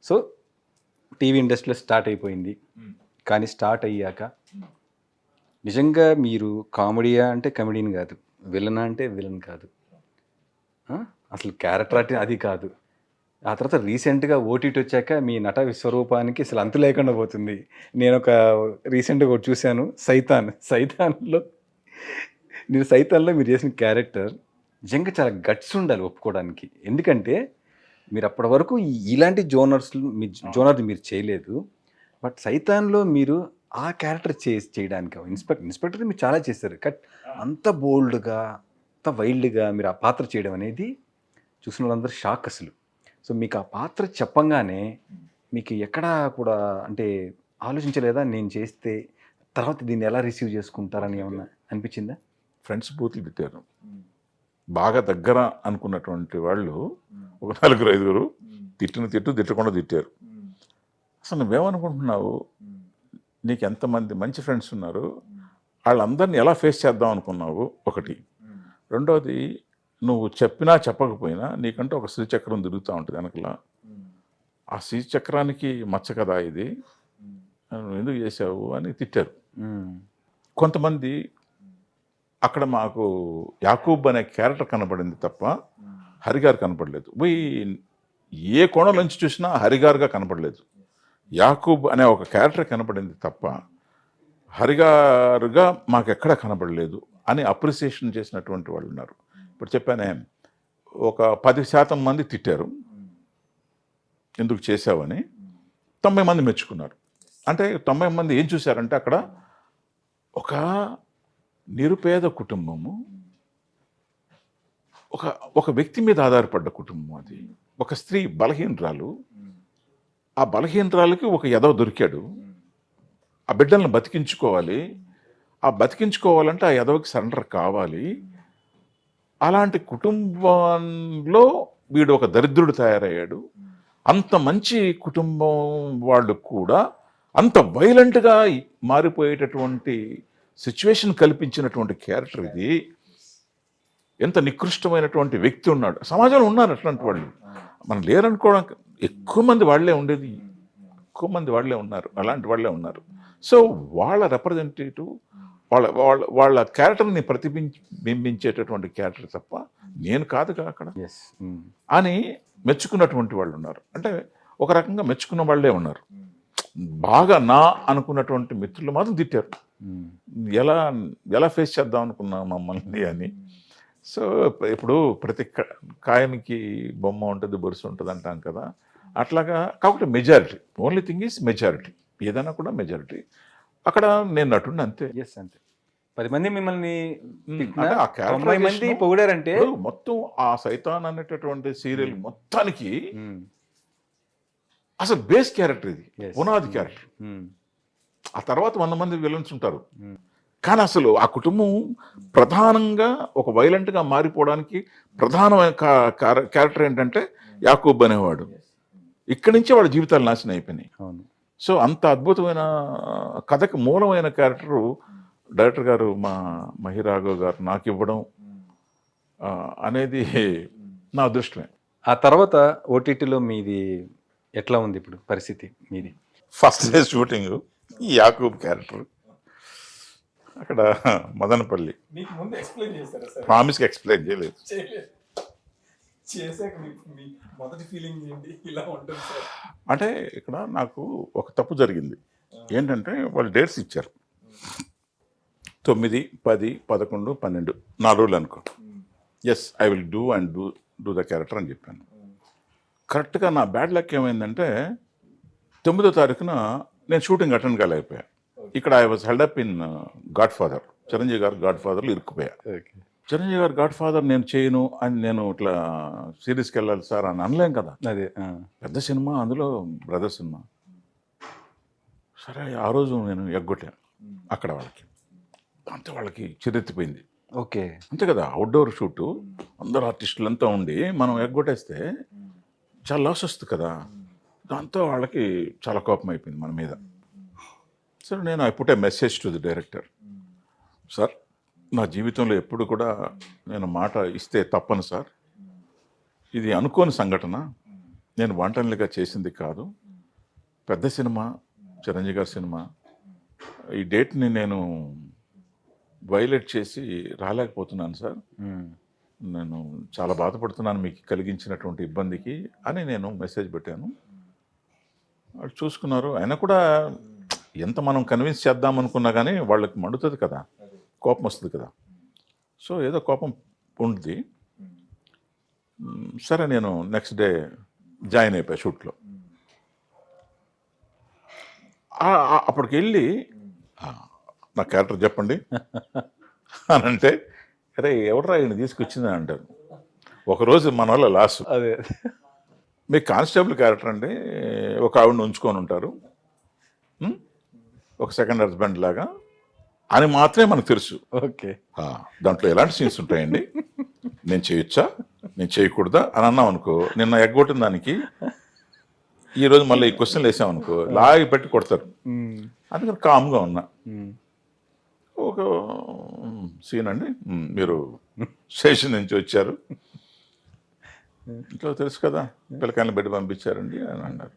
So TV ఇండస్ట్రీలో start అయిపోయింది. కానీ స్టార్ట్ అయ్యాక నిజంగా మీరు కామెడీయా అంటే కమెడియన్ కాదు, విలనా అంటే విలన్ కాదు, అసలు క్యారెక్టర్ అంటే అది కాదు. ఆ తర్వాత రీసెంట్గా ఓటీటీ వచ్చాక మీ నట విశ్వరూపానికి అసలు అంతు లేకుండా పోతుంది. నేను ఒక రీసెంట్గా ఒకటి చూశాను, సైతాన్లో మీరు చేసిన క్యారెక్టర్ నిజంగా చాలా గట్స్ ఉండాలి ఒప్పుకోవడానికి. ఎందుకంటే మీరు అప్పటి వరకు ఇలాంటి జోనర్ మీరు చేయలేదు. బట్ సైతాన్లో మీరు ఆ క్యారెక్టర్ చేయడానికి ఇన్స్పెక్టర్ మీరు చాలా చేశారు. అంత బోల్డ్గా, అంత వైల్డ్గా మీరు ఆ పాత్ర చేయడం అనేది చూసిన వాళ్ళందరూ షాక్ అసలు. సో మీకు ఆ పాత్ర చెప్పంగానే మీకు ఎక్కడా కూడా అంటే ఆలోచించలేదా, నేను చేస్తే తర్వాత దీన్ని ఎలా రిసీవ్ చేసుకుంటారని ఏమన్నా అనిపించిందా? ఫ్రెండ్స్ బూతులు తిట్టారు. బాగా దగ్గర అనుకున్నటువంటి వాళ్ళు ఒక 4-5 తిట్టకుండా తిట్టారు. అసలు నువ్వేమనుకుంటున్నావు, నీకు ఎంతమంది మంచి ఫ్రెండ్స్ ఉన్నారు, వాళ్ళందరినీ ఎలా ఫేస్ చేద్దాం అనుకున్నావు ఒకటి. రెండవది, నువ్వు చెప్పినా చెప్పకపోయినా నీకంటే ఒక శ్రీచక్రం తిరుగుతూ ఉంటుంది వెనకలా. ఆ శ్రీచక్రానికి మచ్చ కదా ఇది, నువ్వు ఎందుకు చేసావు అని తిట్టారు. కొంతమంది అక్కడ మాకు యాకూబ్ అనే క్యారెక్టర్ కనబడింది తప్ప హరిగారు కనపడలేదు. ఏ కోణం నుంచి చూసినా హరిగారుగా కనపడలేదు. యాకూబ్ అనే ఒక క్యారెక్టర్ కనపడింది తప్ప హరిగారుగా మాకు ఎక్కడ కనపడలేదు అని అప్రిసియేషన్ చేసినటువంటి వాళ్ళు ఉన్నారు. ఇప్పుడు చెప్పానే, ఒక 10% మంది తిట్టారు ఎందుకు చేసావని, 90 మంది మెచ్చుకున్నారు. అంటే 90 మంది ఏం చూశారంటే అక్కడ ఒక నిరుపేద కుటుంబము, ఒక వ్యక్తి మీద ఆధారపడ్డ కుటుంబం, అది ఒక స్త్రీ బలహీనరాలు, ఆ బలహీనరాలకి ఒక ఎదవ దొరికాడు, ఆ బిడ్డలను బతికించుకోవాలి, ఆ బతికించుకోవాలంటే ఆ ఎదవకి సరెండర్ కావాలి. అలాంటి కుటుంబంలో వీడు ఒక దరిద్రుడు తయారయ్యాడు. అంత మంచి కుటుంబం వాళ్ళు కూడా అంత వైలెంట్గా మారిపోయేటటువంటి సిచ్యువేషన్ కల్పించినటువంటి క్యారెక్టర్ ఇది. ఎంత నికృష్టమైనటువంటి వ్యక్తి ఉన్నాడు, సమాజంలో ఉన్నారు అట్లాంటి వాళ్ళు. మనం లేరనుకోవడం, ఎక్కువ మంది వాళ్ళే ఉండేది, ఎక్కువ మంది వాళ్ళే ఉన్నారు, అలాంటి వాళ్ళే ఉన్నారు. సో వాళ్ళ రిప్రజెంటేటివ్, వాళ్ళ క్యారెక్టర్ని బింబించేటటువంటి క్యారెక్టర్ తప్ప నేను కాదుగా అక్కడ అని మెచ్చుకున్నటువంటి వాళ్ళు ఉన్నారు. అంటే ఒక రకంగా మెచ్చుకున్న వాళ్ళే ఉన్నారు. బాగా నా అనుకున్నటువంటి మిత్రులు మాత్రం తిట్టారు, ఎలా ఫేస్ చేద్దాం అనుకున్నా మమ్మల్ని అని. సో ఇప్పుడు ప్రతి కాయనికి బొమ్మ ఉంటుంది, బొరుసు ఉంటుంది అంటాం కదా, అట్లాగా. కాబట్టి majority, only thing is majority, ఏదైనా కూడా మెజారిటీ. అక్కడ నేను నటుండి అంతే. అంతే 10 మంది మిమ్మల్ని మంది పొగిడారంటే మొత్తం ఆ సైతాన్ అనేటటువంటి సీరియల్ మొత్తానికి అసలు బేస్ క్యారెక్టర్ ఇది, పునాది క్యారెక్టర్. ఆ తర్వాత 100 మంది విలన్స్ ఉంటారు, కానీ అసలు ఆ కుటుంబం ప్రధానంగా ఒక వైలెంట్గా మారిపోవడానికి ప్రధానమైన క్యారెక్టర్ ఏంటంటే యాకూబ్ అనేవాడు. ఇక్కడి నుంచే వాళ్ళ జీవితాలు నాశనం అయిపోయినాయి. సో అంత అద్భుతమైన కథకు మూలమైన క్యారెక్టరు డైరెక్టర్ గారు మా మహిరాఘవ్ గారు నాకు ఇవ్వడం అనేది నా అదృష్టమే. ఆ తర్వాత ఓటీటీలో మీది ఎట్లా ఉంది ఇప్పుడు పరిస్థితి మీది? First day shooting Yakub character అక్కడ మదనపల్లి, ప్రామిస్కి ఎక్స్ప్లెయిన్ చేయలేదు. అంటే ఇక్కడ నాకు ఒక తప్పు జరిగింది. ఏంటంటే వాళ్ళు డేట్స్ ఇచ్చారు 9, 10, 11, 12 4 రోజులు అనుకో. Yes, I will do the character అని చెప్పాను. కరెక్ట్గా నా బ్యాడ్ లక్ ఏమైందంటే 9వ తారీఖున నేను షూటింగ్ అటెండ్ కాలేకపోయాను. ఇక్కడ I was held up in Godfather, Chiranjeevi garu గాడ్ ఫాదర్లో ఇరుక్కుపోయా. చిరంజీవి గారు గాడ్ ఫాదర్ నేను చేయను అని, నేను ఇట్లా సిరీస్కి వెళ్ళాలి సార్ అని అనలేం కదా, అదే పెద్ద సినిమా, అందులో బ్రదర్ సినిమా. సరే ఆ రోజు నేను ఎగ్గొట్టాను అక్కడ వాళ్ళకి, అంతే వాళ్ళకి చిరెత్తిపోయింది. ఓకే, అంతే కదా, అవుట్డోర్ షూటు, అందరు ఆర్టిస్టులు అంతా ఉండి మనం ఎగ్గొట్టేస్తే చాలా లాస్ వస్తుంది కదా. దాంతో వాళ్ళకి చాలా కోపం అయిపోయింది మన మీద. సరే నేను I put a message to the director, sir నా జీవితంలో ఎప్పుడు కూడా నేను మాట ఇస్తే తప్పను సార్, ఇది అనుకోని సంఘటన, నేను వాంటన్లుగా చేసింది కాదు. పెద్ద సినిమా, చిరంజీవి గారి సినిమా. ఈ డేట్ని నేను వైలేట్ చేసి రాలేకపోతున్నాను సార్. నేను చాలా బాధపడుతున్నాను మీకు కలిగించినటువంటి ఇబ్బందికి అని నేను మెసేజ్ పెట్టాను. వాళ్ళు చూసుకున్నారు. అయినా కూడా ఎంత మనం కన్విన్స్ చేద్దాం అనుకున్నా కానీ వాళ్ళకి మండుతుంది కదా, కోపం వస్తుంది కదా. సో ఏదో కోపం ఉంది. సరే నేను నెక్స్ట్ డే జాయిన్ అయిపోయా షూట్లో. అప్పటికి వెళ్ళి నా క్యారెక్టర్ చెప్పండి అని అంటే, అరే ఎవడరా ఈయన తీసుకొచ్చిందని అంటారు. ఒకరోజు మన వల్ల లాస్. అదే మీ కానిస్టేబుల్ క్యారెక్టర్ అండి, ఒక ఆవిడని ఉంచుకొని ఉంటారు, ఒక సెకండ్ హస్బెండ్ లాగా అని మాత్రమే మనకు తెలుసు. ఓకే, దాంట్లో ఎలాంటి సీన్స్ ఉంటాయండి, నేను చేయొచ్చా, నేను చేయకూడదా అని అన్నాం అనుకో, నిన్న ఎగ్గొట్టిన దానికి ఈరోజు మళ్ళీ ఈ క్వశ్చన్లు వేసామనుకో లాగి పెట్టి కొడతారు. అందుకని కామ్గా ఉన్నా. ఒక సీన్ అండి, మీరు స్టేషన్ నుంచి వచ్చారు, ఇంట్లో తెలుసు కదా పిల్లకాయలను పెట్టి పంపించారండి అని అన్నారు.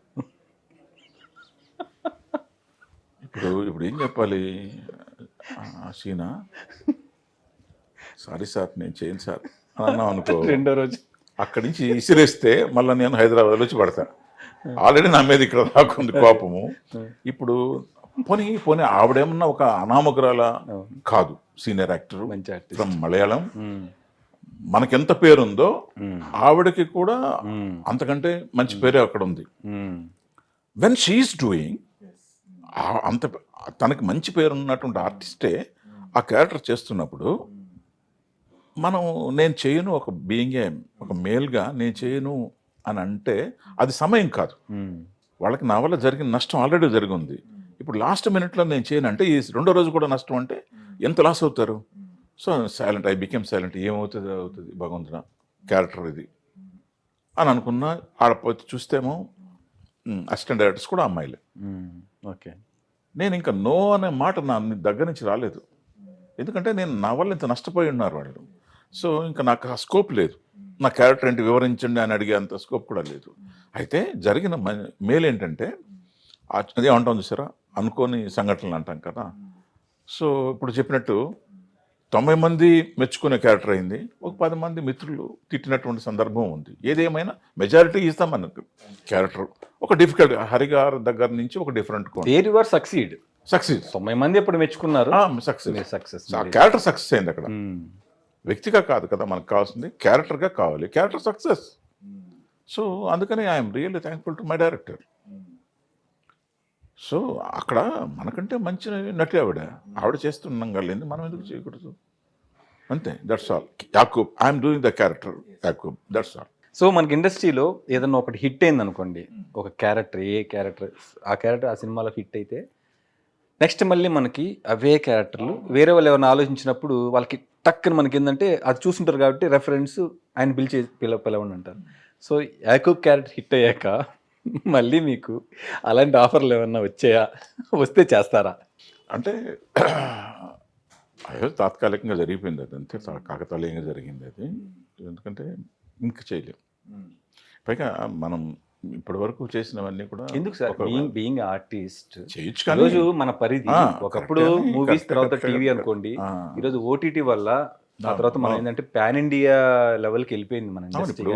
ఇప్పుడు ఏం చెప్పాలి ఆ సీనా, సారీ సార్ నేను చేయను సార్ అని అన్నాం అనుకో, రెండో రోజు అక్కడి నుంచి ఇసిరేస్తే మళ్ళీ నేను హైదరాబాద్లో వచ్చి పడతా. ఆల్రెడీ నా మీద ఇక్కడ రాకుంది కోపము. ఇప్పుడు పోనీ పోనీ ఆవిడేమన్నా ఒక అనామకురాల కాదు, సీనియర్ యాక్టర్ ఫ్రమ్ మలయాళం. మనకెంత పేరుందో ఆవిడకి కూడా అంతకంటే మంచి పేరే అక్కడ ఉంది. వెన్ షీఈస్ డూయింగ్ అంత తనకి మంచి పేరు ఉన్నటువంటి ఆర్టిస్టే ఆ క్యారెక్టర్ చేస్తున్నప్పుడు మనం నేను చేయను, ఒక బీయింగే ఒక మేల్గా నేను చేయను అని అంటే అది సమయం కాదు. వాళ్ళకి నా వల్ల జరిగిన నష్టం ఆల్రెడీ జరిగింది. ఇప్పుడు లాస్ట్ మినిట్లో నేను చేయను అంటే ఈ రెండో రోజు కూడా నష్టం అంటే ఎంత లాస్ అవుతారు. So silent, I became silent. ఏమవుతుంది అవుతుంది భగవంతుడా, క్యారెక్టర్ ఇది అని అనుకున్నా. ఆడపోతే చూస్తేమో అసిస్టెంట్ డైరెక్టర్స్ కూడా అమ్మాయిలే. ఓకే, నేను ఇంకా నో అనే మాట నా దగ్గర నుంచి రాలేదు. ఎందుకంటే నేను నా వల్ల ఇంత నష్టపోయి ఉన్నారు వాళ్ళు. సో ఇంకా నాకు ఆ స్కోప్ లేదు. నా క్యారెక్టర్ ఏంటి వివరించండి అని అడిగే అంత స్కోప్ కూడా లేదు. అయితే జరిగిన మేలు ఏంటంటే అదే అంటాం చూసారా, అనుకోని సంఘటనలు అంటాం కదా. సో ఇప్పుడు చెప్పినట్టు 90 మంది మెచ్చుకునే క్యారెక్టర్ అయింది, ఒక 10 మంది మిత్రులు తిట్టినటువంటి సందర్భం ఉంది. ఏదేమైనా మెజారిటీ ఇస్తాం మనకు క్యారెక్టర్. ఒక డిఫికల్ట్ హరిగారు దగ్గర నుంచి ఒక డిఫరెంట్ సక్సీడ్ 90 మంది ఎప్పుడు మెచ్చుకున్నారు, సక్సెస్ క్యారెక్టర్ సక్సెస్ అయింది అక్కడ. వ్యక్తిగా కాదు కదా మనకు కావాల్సింది, క్యారెక్టర్గా కావాలి, క్యారెక్టర్ సక్సెస్. సో అందుకని I'm really thankful to my director. So అక్కడ మనకంటే మంచి నటి ఆవిడ చేస్తున్నాం కలిగింది, మనం ఎందుకు చేయకూడదు, అంతే. That's all. Yakub, I'm doing the character Yakub, that's all. So మనకి ఇండస్ట్రీలో ఏదన్నా ఒకటి హిట్ అయింది అనుకోండి, ఒక క్యారెక్టర్, ఆ క్యారెక్టర్ ఆ సినిమాలో హిట్ అయితే నెక్స్ట్ మళ్ళీ మనకి అవే క్యారెక్టర్లు వేరే వాళ్ళు ఎవరైనా ఆలోచించినప్పుడు వాళ్ళకి టక్కుని మనకి ఏంటంటే అది చూస్తుంటారు కాబట్టి రెఫరెన్స్ ఆయన పిలవండి అంటారు. సో యాకూబ్ క్యారెక్టర్ హిట్ అయ్యాక మళ్ళీ మీకు అలాంటి ఆఫర్లు ఏమన్నా వచ్చాయా, వస్తే చేస్తారా? అంటే అయ్యో తాత్కాలికంగా జరిగిపోయింది అది, అంతే, కాకతాళీయంగా జరిగింది అది. ఎందుకంటే ఇంక చేయలేము. పైగా మనం ఇప్పటి వరకు చేసినవన్నీ కూడా ఎందుకు సార్, బీయింగ్ ఆర్టిస్ట్ చేయొచ్చు, ఈరోజు మన పరిధి ఒకప్పుడు మూవీస్ తర్వాత టీవీ అనుకోండి, ఈరోజు ఓటీటీ వల్ల ఆ తర్వాత మనం ఏంటంటే పాన్ ఇండియా లెవెల్కి వెళ్ళిపోయింది మన ఇండస్ట్రీ.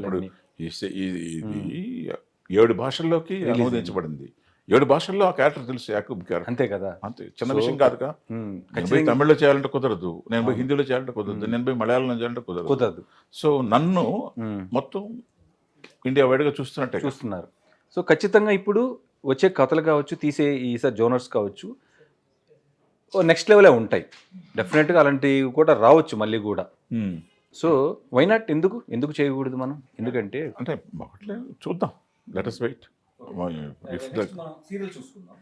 ఇప్పుడు 7 భాషల్లోకి అనువదించబడింది. 7 భాషల్లో ఆ క్యారెక్టర్ తెలుసు, యాకూబ్ క్యారెక్టర్, అంతే కదా. అంతే, చిన్న విషయం కాదుగా. నేను తమిళ్లో చేయాలంటే కుదరదు, నేను హిందీలో చేయాలంటే కుదరదు, నేను మలయాళంలో చేయాలంటే కుదరదు. సో నన్ను మొత్తం ఇండియా వైడ్గా చూస్తున్నారు. సో ఖచ్చితంగా ఇప్పుడు వచ్చే కథలు కావచ్చు, తీసే ఈసారి జోనర్స్ కావచ్చు, నెక్స్ట్ లెవెలే ఉంటాయి డెఫినెట్గా. అలాంటివి కూడా రావచ్చు మళ్ళీ కూడా. సో వై నాట్, ఎందుకు చేయకూడదు మనం? ఎందుకంటే అంటే చూద్దాం, లెట్ us wait. సీరియల్ చూసుకుందాం.